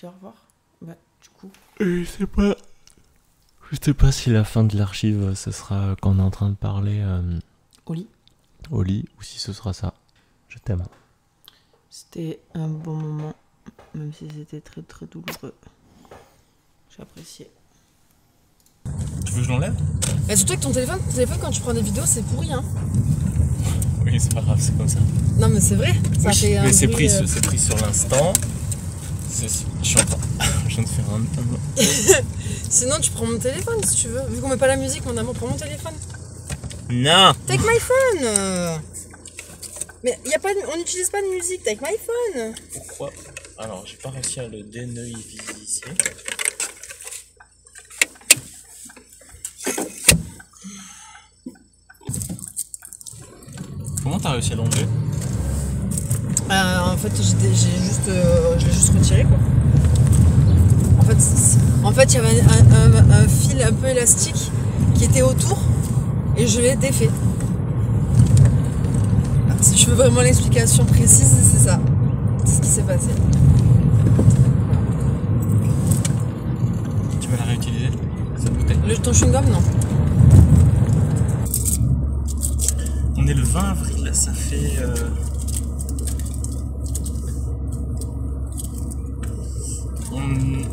dis au revoir. Bah, du coup. Je sais pas si la fin de l'archive, ce sera quand on est en train de parler Au lit. au lit, ou si ce sera ça. Je t'aime. C'était un bon moment, même si c'était très très douloureux. J'ai apprécié. Tu veux que je l'enlève? Mais surtout que ton téléphone quand tu prends des vidéos, c'est pourri, hein. Oui, c'est pas grave, c'est comme ça. Non, mais c'est vrai. Ça Oui, fait un mais c'est bruit, pris sur l'instant. Je suis en train. Je viens de faire un. Sinon, tu prends mon téléphone si tu veux. Vu qu'on met pas la musique, mon amour, prends mon téléphone. Non! Take my phone. Mais y a pas, on n'utilise pas de musique. Take my phone. Pourquoi? Alors, j'ai pas réussi à le déneuiviser. Comment t'as réussi à l'enlever? En fait, je l'ai juste retiré, quoi. En fait, il y avait un fil un peu élastique qui était autour et je l'ai défait. Si tu veux vraiment l'explication précise, c'est ça. C'est ce qui s'est passé. Tu vas la réutiliser, cette bouteille? Ton chewing-gum, non. On est le 20 avril, ça fait...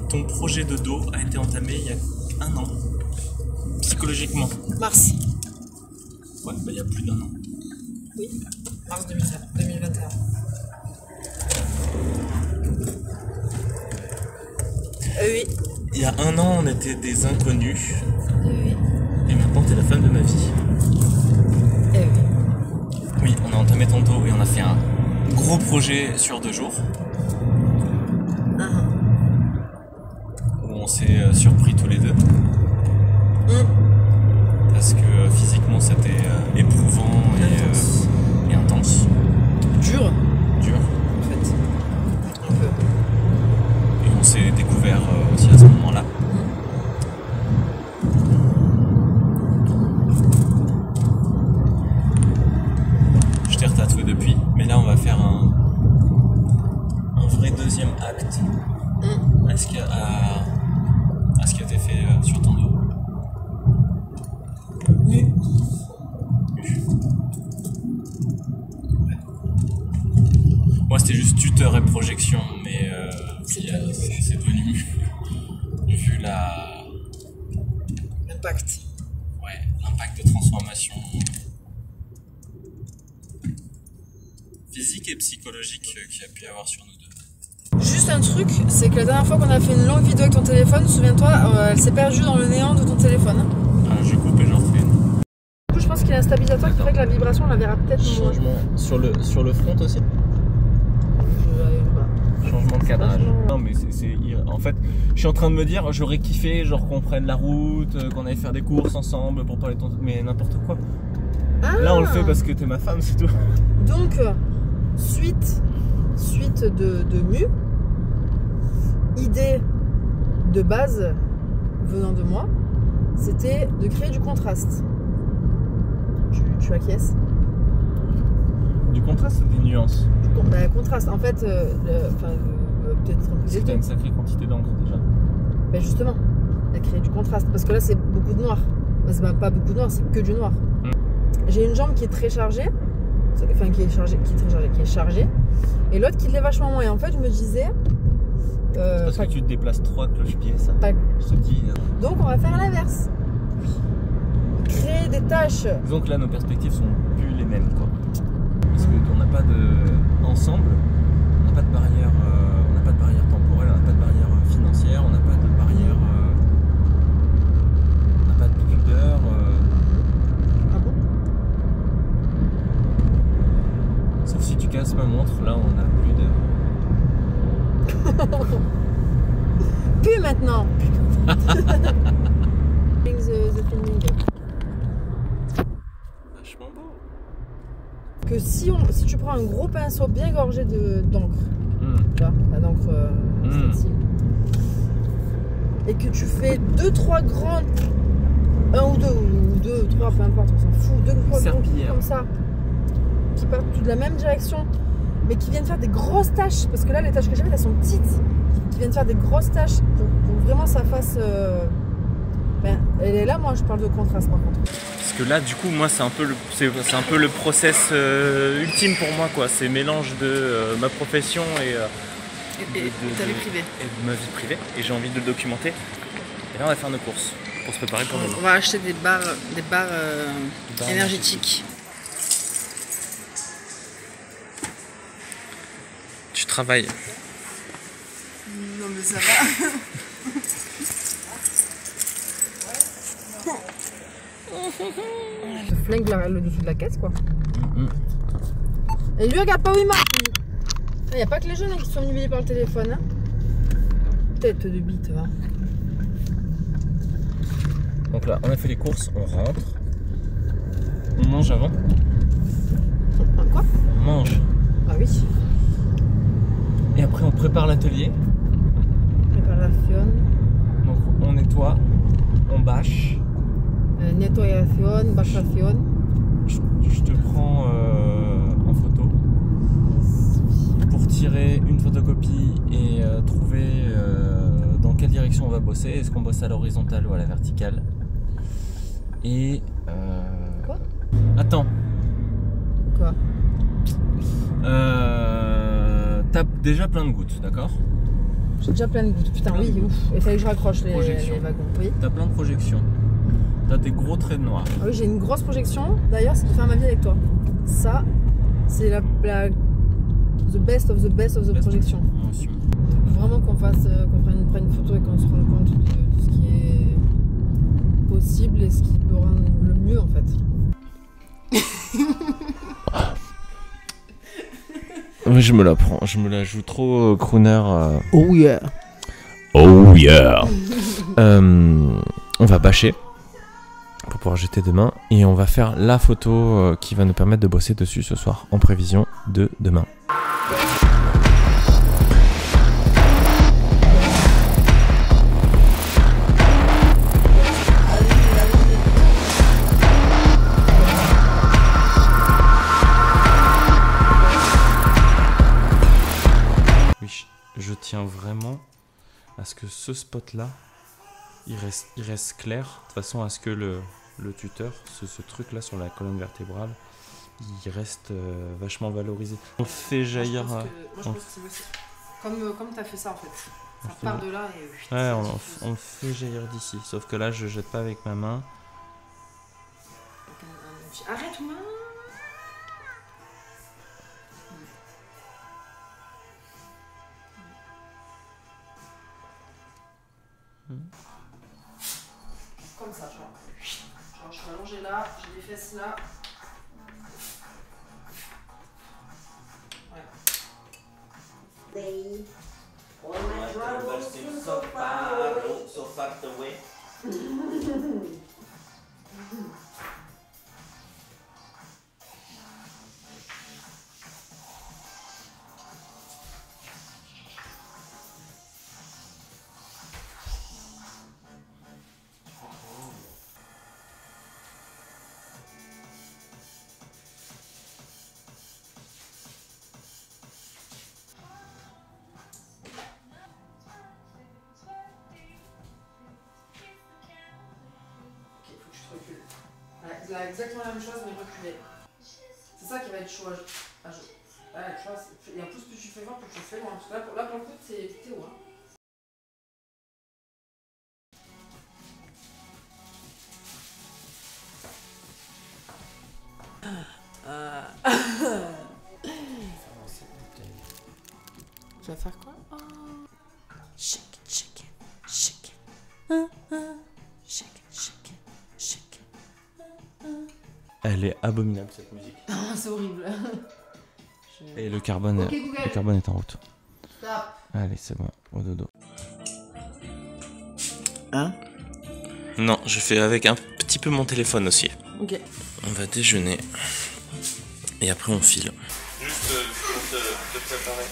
Ton projet de dos a été entamé il y a 1 an. Psychologiquement. Mars. Ouais, bah il y a plus d'1 an. Oui. Mars 2021. Oui. Il y a 1 an, on était des inconnus. Oui. Et maintenant, t'es la femme de ma vie. Oui. Oui, on a entamé ton dos et on a fait un gros projet sur 2 jours. Où on s'est surpris tous les deux. Parce que physiquement, c'était éprouvant et intense. Dur, Dur. en fait. Un peu. Et on s'est découvert aussi à ce moment-là. Je t'ai retatoué depuis, mais là on va faire un vrai deuxième acte à ce qui a été fait sur ton dos. Nu. Moi c'était juste tuteur et projection, mais C'est c'est devenu vu L'impact. l'impact de transformation physique et psychologique qu'il y a pu y avoir sur nous deux. Juste un truc, c'est que la dernière fois qu'on a fait une longue vidéo avec ton téléphone, souviens-toi, elle s'est perdue dans le néant de ton téléphone. Ah, j'ai coupé, j'en refais une. Du coup, je pense qu'il y a un stabilisateur qui fait que la vibration, on la verra peut-être moins. Changement sur le front aussi. Changement de cadrage. Non mais en fait, je suis en train de me dire, j'aurais kiffé genre qu'on prenne la route, qu'on aille faire des courses ensemble pour parler de ton... Mais n'importe quoi. Ah. Là on le fait parce que t'es ma femme, c'est tout. Donc, suite de mu, idée de base venant de moi, c'était de créer du contraste. Tu acquiesces? Du contraste, c'est des nuances. Contraste, en fait, peut-être un peu C'est que t'as une sacrée quantité d'encre déjà. Ben justement, elle crée du contraste, parce que là c'est beaucoup de noir. Ben, c'est pas beaucoup de noir, c'est que du noir. J'ai une jambe qui est très chargée, enfin qui est chargée, et l'autre qui l'est vachement moins. Et en fait, je me disais. C'est parce que tu te déplaces 3 cloche-pieds, ça. Je te dis. Donc on va faire l'inverse. Créer des tâches. Disons que là, nos perspectives sont plus les mêmes, quoi. Parce qu'on n'a pas de. Ensemble, on n'a pas de barrière. On n'a pas de barrière temporelle, on n'a pas de barrière financière, on n'a pas de barrière. On n'a pas de pudeur. Ah bon? Sauf si tu casses ma montre, là on n'a plus d'heure. Plus maintenant. The filming. Vachement beau. Que si tu prends un gros pinceau bien gorgé d'encre, tu vois, d'encre stencil, et que tu fais 2-3 grands, 1 ou 2, 3, peu importe, on s'en fout, 2 gros comme ça, qui partent de la même direction, mais qui viennent faire des grosses taches, parce que là les taches que j'ai faites elles sont petites, qui viens de faire des grosses taches pour vraiment ça fasse... Ben, elle est là, moi je parle de contraste par contre. Parce que là, du coup, moi, c'est un peu le process ultime pour moi, quoi. C'est mélange de ma profession et ta vie privée. Et de ma vie privée. Et j'ai envie de le documenter. Et là, on va faire nos courses pour se préparer pour demain. On va acheter des barres énergétiques. Tu travailles. Non mais ça va. Je flingue le dessous de la caisse quoi. Et lui regarde pas où il marche. Il n'y a pas que les jeunes qui sont humiliés par le téléphone. Hein. Tête de bite va. Donc là, on a fait les courses, on rentre. On mange avant. Quoi? On mange. Ah oui. Et après, on prépare l'atelier. Préparation. Donc on nettoie, on bâche. Nettoyation, bâchation. Je te prends en photo pour tirer une photocopie et trouver dans quelle direction on va bosser. Est-ce qu'on bosse à l'horizontale ou à la verticale? Et Quoi? Attends. Quoi? T'as déjà plein de gouttes, d'accord? J'ai déjà plein de gouttes. Putain, Plein oui, de ouf. Il fallait que je raccroche les wagons. Oui. T'as plein de projections. T'as des gros traits noirs. Ah oui, j'ai une grosse projection. D'ailleurs, c'est de faire ma vie avec toi. Ça, c'est la the best of the projection. Faut vraiment qu'on fasse, qu'on prenne une photo et qu'on se rende compte de ce qui est possible et ce qui peut rendre le mieux en fait. Oui, je me la prends. Je me la joue trop crooner. Oh yeah. Oh yeah. On va bâcher pour pouvoir jeter demain et on va faire la photo qui va nous permettre de bosser dessus ce soir en prévision de demain. Oui, je tiens vraiment à ce que ce spot là il reste clair, de façon à ce que le tuteur, ce truc là sur la colonne vertébrale, il reste vachement valorisé. On fait jaillir... Comme tu as fait ça en fait. Ça part de là et... Ouais, on fait jaillir d'ici, sauf que là je jette pas avec ma main. Arrête main. Comme ça, genre je suis allongée là, j'ai les fesses là. Ouais. So far away. Ouais, exactement la même chose mais reculé. C'est ça qui va être chaud ouais, tu vois, et en plus tu fais fort, plus tu fais loin. Parce que là pour le coup c'est haut. Tu vas faire quoi? Oh. Shake it, shake it, shake it. Shake it, shake it, shake it. Elle est abominable cette musique. C'est horrible. Et le carbone, okay, le carbone est en route. Stop. Allez, c'est bon, au dodo. Hein? Non, je fais avec un petit peu mon téléphone aussi. Ok. On va déjeuner. Et après on file. Juste pour te préparer.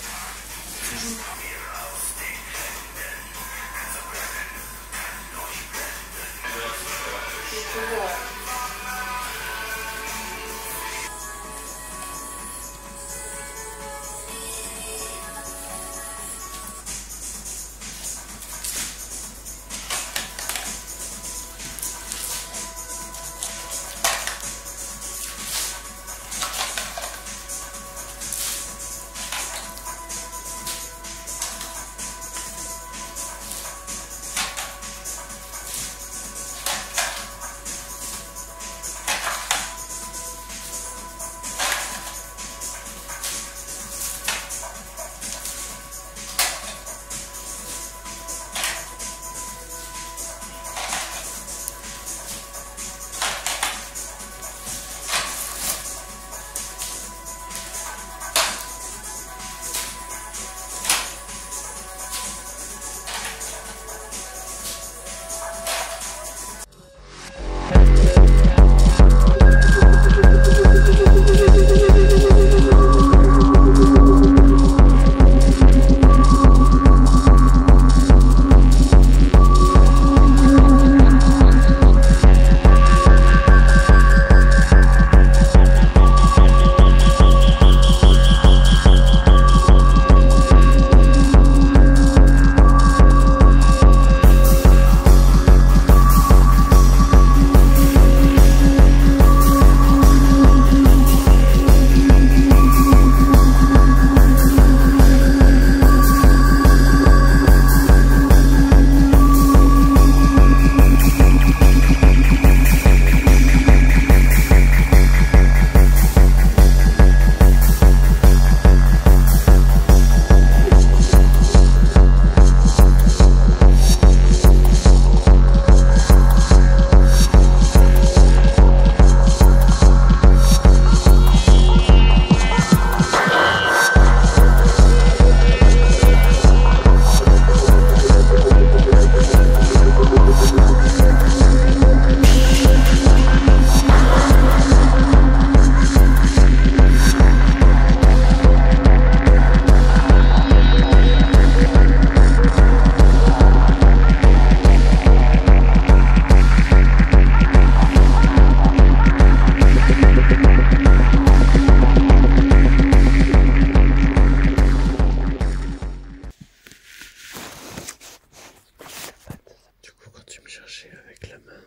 cherché avec la main.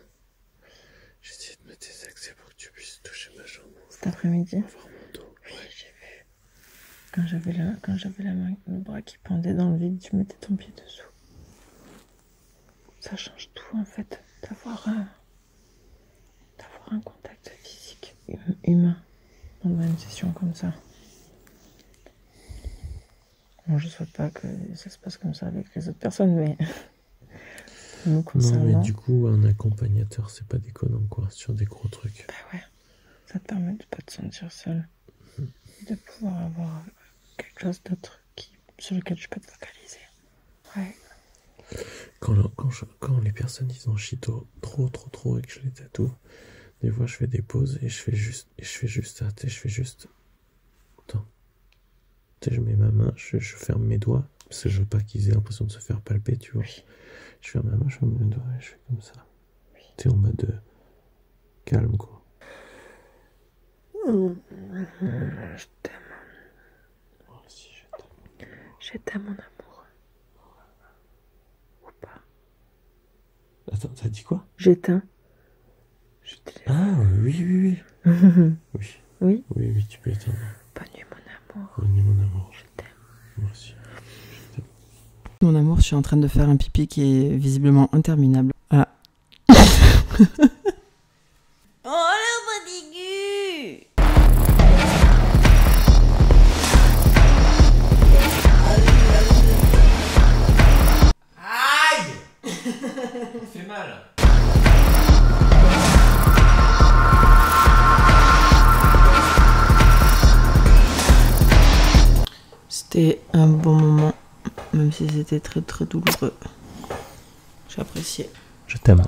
J'ai essayé de me désaxer pour que tu puisses toucher ma jambe. Cet après-midi. Voir mon dos. Oui, j'ai vu. Quand j'avais la main, le bras qui pendait dans le vide, tu mettais ton pied dessous. Ça change tout en fait, d'avoir un contact physique humain pendant une session comme ça. Bon, je souhaite pas que ça se passe comme ça avec les autres personnes, mais nous concernant... Non, mais du coup, un accompagnateur, c'est pas déconnant, quoi, sur des gros trucs. Bah ouais, ça te permet de pas te sentir seul, de pouvoir avoir quelque chose d'autre sur lequel tu peux te focaliser. Ouais. Quand les personnes ils en chient trop et que je les tatoue, des fois je fais des pauses et je fais juste ça, tu sais, je fais juste... Attends. Tu sais, je mets ma main, je ferme mes doigts, parce que je veux pas qu'ils aient l'impression de se faire palper, tu vois. Oui. Je ferme ma main, je ferme mes doigts et je fais comme ça. Oui. Tu sais, en mode calme, quoi. Je t'aime. Moi aussi, je t'aime. Je t'aime, mon amour. Ou pas. Attends, t'as dit quoi? J'éteins. Ah, oui. Oui. Oui, tu peux éteindre. Bonne nuit, mon amour. Bonne nuit, mon amour. Je t'aime. Moi aussi. Mon amour, je suis en train de faire un pipi qui est visiblement interminable. Ah. Oh le bodigu! Aïe! Ça fait mal. C'était un bon moment, même si c'était très très douloureux. J'ai apprécié. Je t'aime.